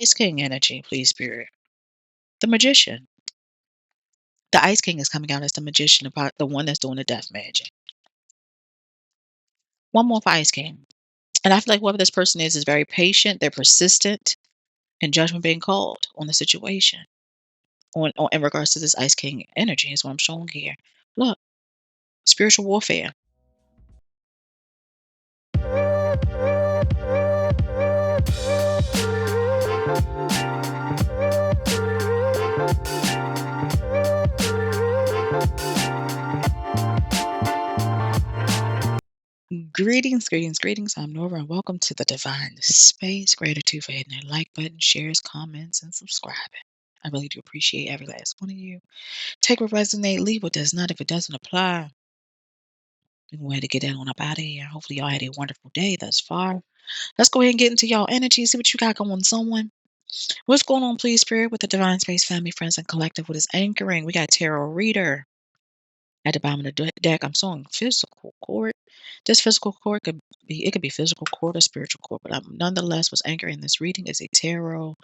Ice King energy, please, Spirit. The Magician. The Ice King is coming out as the Magician, about the one that's doing the death magic. One more for Ice King. And I feel like whoever this person is very patient, they're persistent, and judgment being called on the situation. On in regards to this Ice King energy is what I'm showing here. Look, spiritual warfare. Greetings, greetings, greetings. I'm Nora, and welcome to the Divine Space. Gratitude for hitting that like button, shares, comments, and subscribing. I really do appreciate every last one of you. Take what resonate, leave what does not. If it doesn't apply, we're going to go ahead and get that on up out of here. Hopefully, y'all had a wonderful day thus far. Let's go ahead and get into y'all energy, see what you got going on, someone. What's going on, please, Spirit, with the Divine Space family, friends, and collective? What is anchoring? We got Tarot Reader at the bottom of the deck. I'm showing physical court. This physical court could be physical court or spiritual court, but nonetheless, what's anchoring this reading is a tarot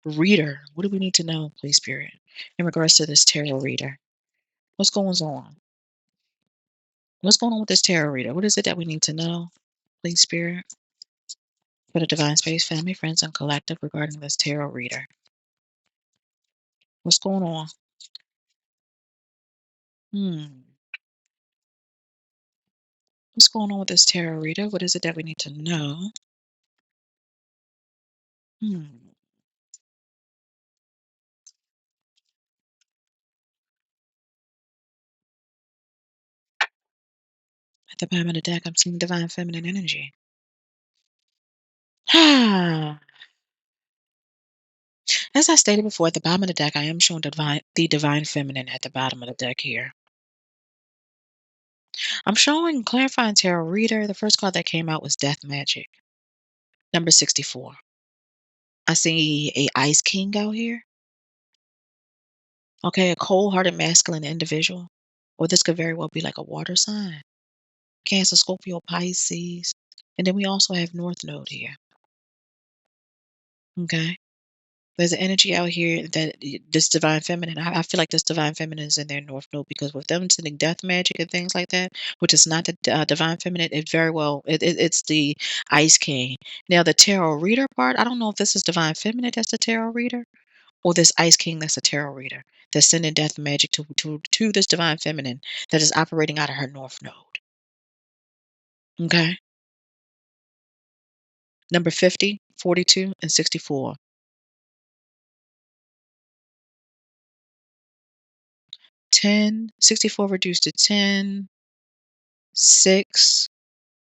reader. What do we need to know, please, Spirit, in regards to this tarot reader? What's going on? What's going on with this tarot reader? What is it that we need to know, please, Spirit, for the Divine Space family, friends, and collective regarding this tarot reader? What's going on? What's going on with this tarot reader? What is it that we need to know? At the bottom of the deck, I'm seeing divine feminine energy. As I stated before, at the bottom of the deck, I am showing the divine feminine at the bottom of the deck here. I'm showing clarifying tarot reader. The first card that came out was Death Magic, number 64. I see a Ice King out here. Okay, a cold-hearted masculine individual. Or this could very well be like a water sign. Cancer, Scorpio, Pisces. And then we also have North Node here. Okay. There's an energy out here that this divine feminine, I feel like this divine feminine is in their North Node, because with them sending death magic and things like that, which is not the divine feminine, it very well, it's the Ice King. Now, the tarot reader part, I don't know if this is divine feminine that's the tarot reader, or this Ice King that's a tarot reader that's sending death magic to this divine feminine that is operating out of her North Node. Okay. Number 50, 42, and 64. 10, 64 reduced to 10, 6,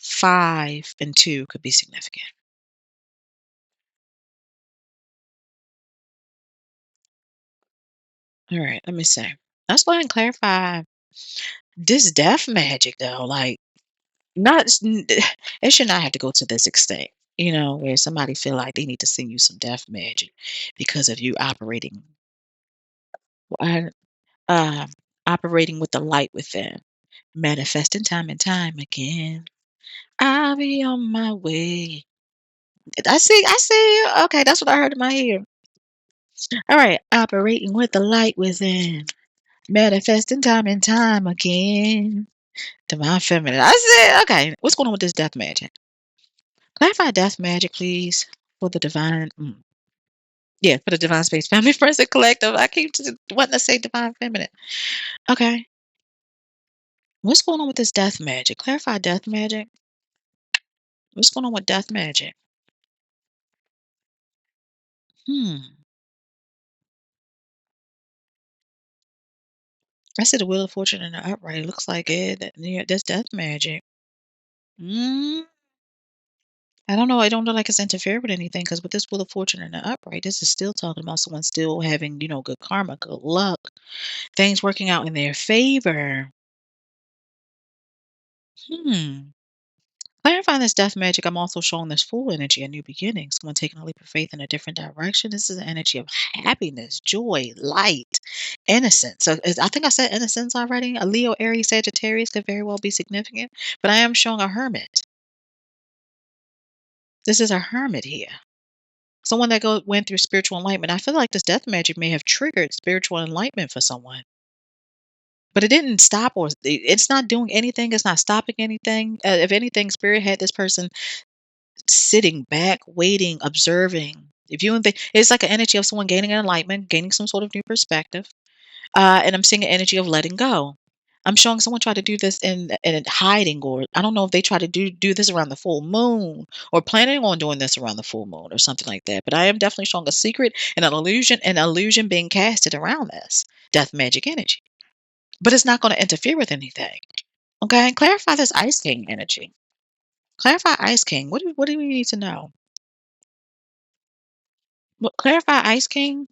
5, and 2 could be significant. All right, let me see. Let's go ahead and clarify this death magic, though. Like, not it should not have to go to this extent, where somebody feel like they need to send you some death magic because of you uh, uh, operating with the light within, manifesting time and time again. I'll be on my way. I see. Okay, that's what I heard in my ear. All right, operating with the light within, manifesting time and time again. Divine feminine. I said, okay, what's going on with this death magic? Clarify death magic, please, for the divine. Yeah, for the Divine Space Family Friends and Collective. I keep wanting to say divine feminine. Okay. What's going on with this death magic? Clarify death magic. What's going on with death magic? Hmm. I see the Wheel of Fortune in the upright. It looks like it. Yeah, that's death magic. Mm. I don't know. I don't know like it's interfere with anything, because with this Wheel of Fortune in the upright, this is still talking about someone still having, good karma, good luck, things working out in their favor. Hmm. Clarifying this death magic, I'm also showing this full energy, a new beginning. Someone taking a leap of faith in a different direction. This is an energy of happiness, joy, light, innocence. So I think I said innocence already. A Leo, Aries, Sagittarius could very well be significant, but I am showing a hermit. This is a hermit here. Someone that went through spiritual enlightenment. I feel like this death magic may have triggered spiritual enlightenment for someone. But it didn't stop, or it's not doing anything. It's not stopping anything. If anything, spirit had this person sitting back, waiting, observing. If you and they, it's like an energy of someone gaining an enlightenment, gaining some sort of new perspective. And I'm seeing an energy of letting go. I'm showing someone try to do this in hiding, or I don't know if they try to do this around the full moon, or planning on doing this around the full moon, or something like that. But I am definitely showing a secret and an illusion being casted around this death magic energy. But it's not going to interfere with anything. Okay, clarify this Ice King energy. Clarify Ice King. What do we need to know? Clarify Ice King.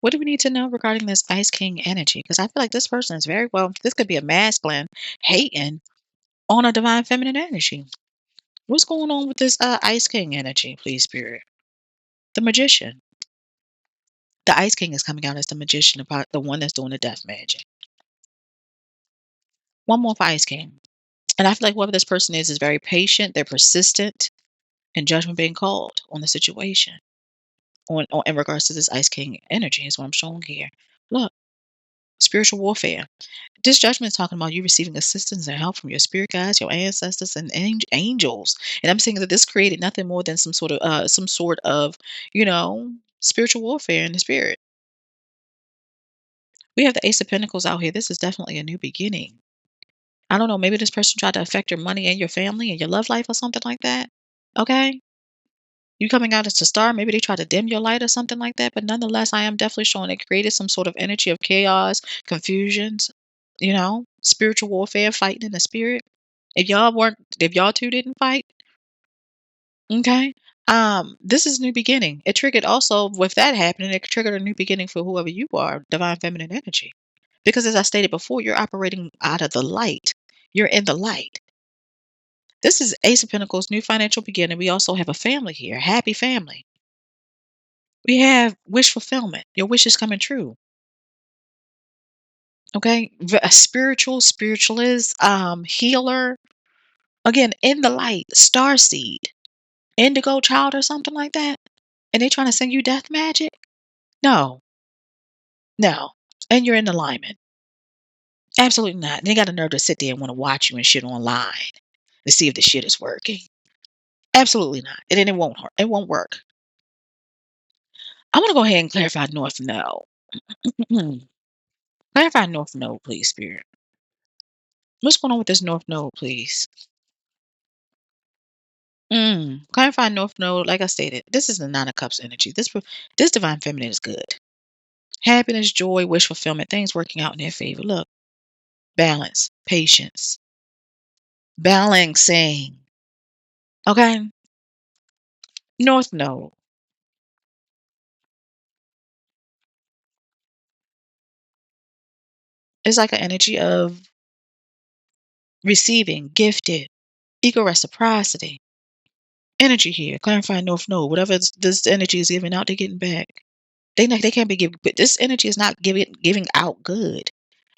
What do we need to know regarding this Ice King energy? Because I feel like this person is very well. This could be a masculine hating on a divine feminine energy. What's going on with this Ice King energy, please, Spirit? The Magician. The Ice King is coming out as the Magician, about the one that's doing the death magic. One more for Ice King. And I feel like whoever this person is very patient. They're persistent, and judgment being called on the situation. On in regards to this Ice King energy is what I'm showing here. Look, spiritual warfare. This judgment is talking about you receiving assistance and help from your spirit guides, your ancestors, and angels. And I'm saying that this created nothing more than some sort of, you know, spiritual warfare in the spirit. We have the Ace of Pentacles out here. This is definitely a new beginning. I don't know, maybe this person tried to affect your money and your family and your love life or something like that. Okay? You coming out as a star, maybe they try to dim your light or something like that. But nonetheless, I am definitely showing it created some sort of energy of chaos, confusions, spiritual warfare, fighting in the spirit. If y'all two didn't fight, okay. This is new beginning. It triggered also with that happening, it triggered a new beginning for whoever you are, divine feminine energy. Because as I stated before, you're operating out of the light. You're in the light. This is Ace of Pentacles, new financial beginning. We also have a family here, happy family. We have wish fulfillment. Your wish is coming true. Okay. A spiritualist, healer. Again, in the light, star seed, indigo child or something like that. And they trying to send you death magic? No, no. And you're in alignment. Absolutely not. And they got a nerve to sit there and want to watch you and shit online to see if the shit is working. Absolutely not. And then it won't hurt. It won't work. I want to go ahead and clarify North Node. Clarify North Node, please, Spirit. What's going on with this North Node, please? Clarify North Node, like I stated, this is the Nine of Cups energy. This divine feminine is good. Happiness, joy, wish fulfillment, things working out in their favor. Look, balance, patience, balancing. Okay? North Node is like an energy of receiving, gifted, equal reciprocity. Energy here. Clarify North Node. Whatever this energy is giving out, they're getting back. They can't be giving, but this energy is not giving out good.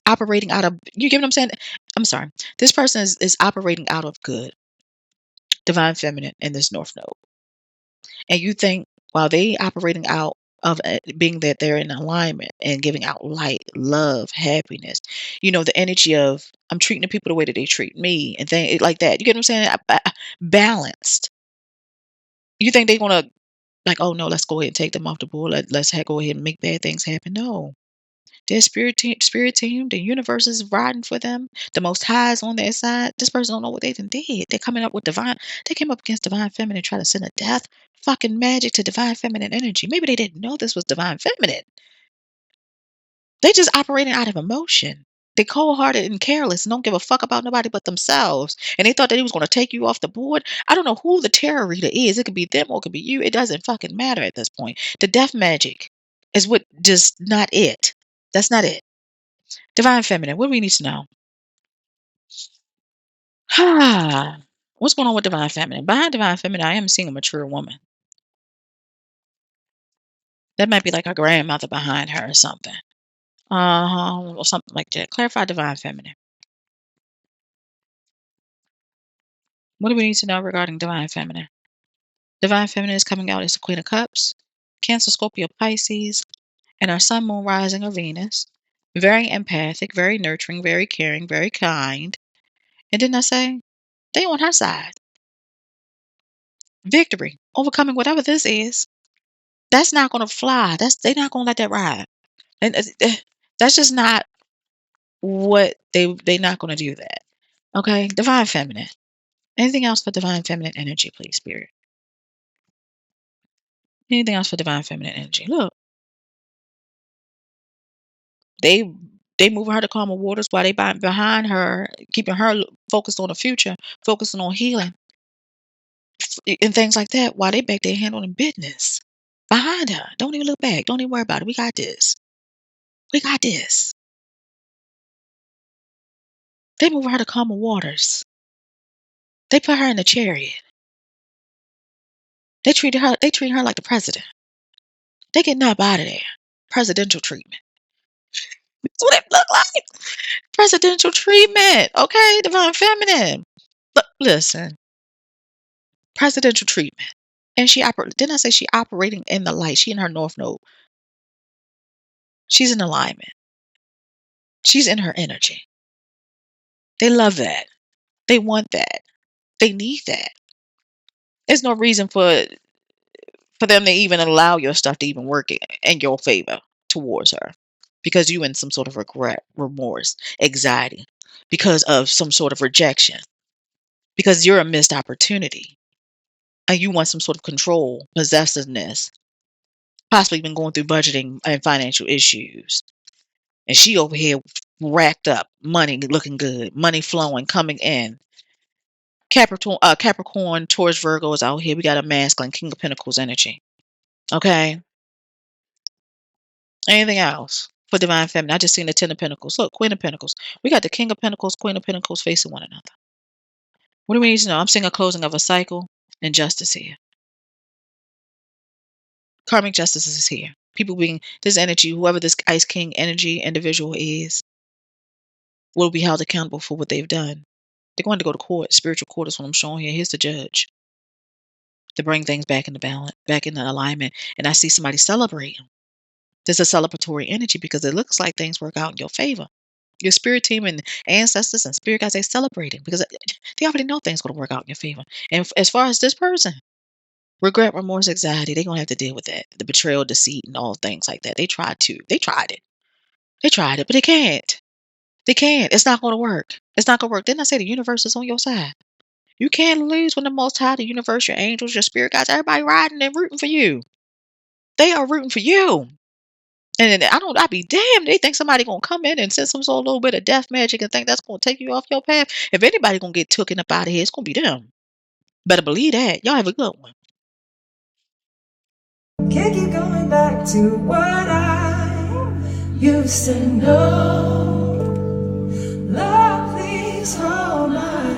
Operating out of, you get what I'm saying? I'm sorry. This person is operating out of good, divine feminine in this North Node. And you think while they operating out of being that they're in alignment and giving out light, love, happiness, the energy of I'm treating the people the way that they treat me and things like that. You get what I'm saying? Balanced. You think they're gonna like, oh no, let's go ahead and take them off the board. Let's go ahead and make bad things happen. No. Their spirit team, the universe is riding for them. The Most High is on their side. This person don't know what they done did. They're coming up with divine. They came up against divine feminine, try to send a death fucking magic to divine feminine energy. Maybe they didn't know this was divine feminine. They just operating out of emotion. They're cold-hearted and careless and don't give a fuck about nobody but themselves. And they thought that he was going to take you off the board. I don't know who the terror reader is. It could be them or it could be you. It doesn't fucking matter at this point. The death magic is what just not it. That's not it. Divine feminine, what do we need to know? What's going on with divine feminine? Behind divine feminine, I am seeing a mature woman. That might be like a grandmother behind her or something. Or something like that. Clarify divine feminine. What do we need to know regarding divine feminine? Divine Feminine is coming out as the Queen of Cups, Cancer, Scorpio, Pisces, and our Sun, Moon, Rising, or Venus. Very empathic, very nurturing, very caring, very kind. And didn't I say they on her side? Victory, overcoming whatever this is. That's not going to fly. They're not going to let that ride. And that's just not what they're not going to do that. Okay, Divine Feminine. Anything else for Divine Feminine energy, please, Spirit? Anything else for Divine Feminine energy? Look, they moving her to calmer waters while they behind her, keeping her focused on the future, focusing on healing and things like that, while they back there handling business behind her. Don't even look back. Don't even worry about it. We got this. We got this. They moving her to calmer waters. They put her in a chariot. They treat her like the president. They getting up out of there. Presidential treatment. That's what it look like. Presidential treatment. Okay, Divine Feminine. Look, listen. Presidential treatment. And didn't I say she operating in the light? She in her North Node. She's in alignment. She's in her energy. They love that. They want that. They need that. There's no reason for them to even allow your stuff to even work in your favor towards her. Because you in some sort of regret, remorse, anxiety, because of some sort of rejection. Because you're a missed opportunity. And you want some sort of control, possessiveness, possibly been going through budgeting and financial issues. And she over here racked up, money looking good, money flowing, coming in. Capricorn, Taurus, Virgo is out here. We got a masculine, King of Pentacles energy. Okay. Anything else for Divine Feminine? I just seen the Ten of Pentacles. Look, Queen of Pentacles. We got the King of Pentacles, Queen of Pentacles facing one another. What do we need to know? I'm seeing a closing of a cycle and justice here. Karmic justice is here. People being, this energy, whoever this Ice King energy individual is, will be held accountable for what they've done. They're going to go to court. Spiritual court is what I'm showing here. Here's the judge to bring things back into balance, back into alignment. And I see somebody celebrating. There's a celebratory energy because it looks like things work out in your favor. Your spirit team and ancestors and spirit guys, they celebrating because they already know things going to work out in your favor. And as far as this person, regret, remorse, anxiety, they're going to have to deal with that. The betrayal, deceit, and all things like that. They tried it. They tried it, but they can't. They can't. It's not going to work. It's not going to work. Didn't I say the universe is on your side? You can't lose when the Most High, the universe, your angels, your spirit guides, everybody riding and rooting for you. They are rooting for you. And I'd be damned. They think somebody gonna come in and send some sort of little bit of death magic and think that's gonna take you off your path. If anybody gonna get taken up out of here, it's gonna be them. Better believe that. Y'all have a good one. Can't keep going back to what I used to know.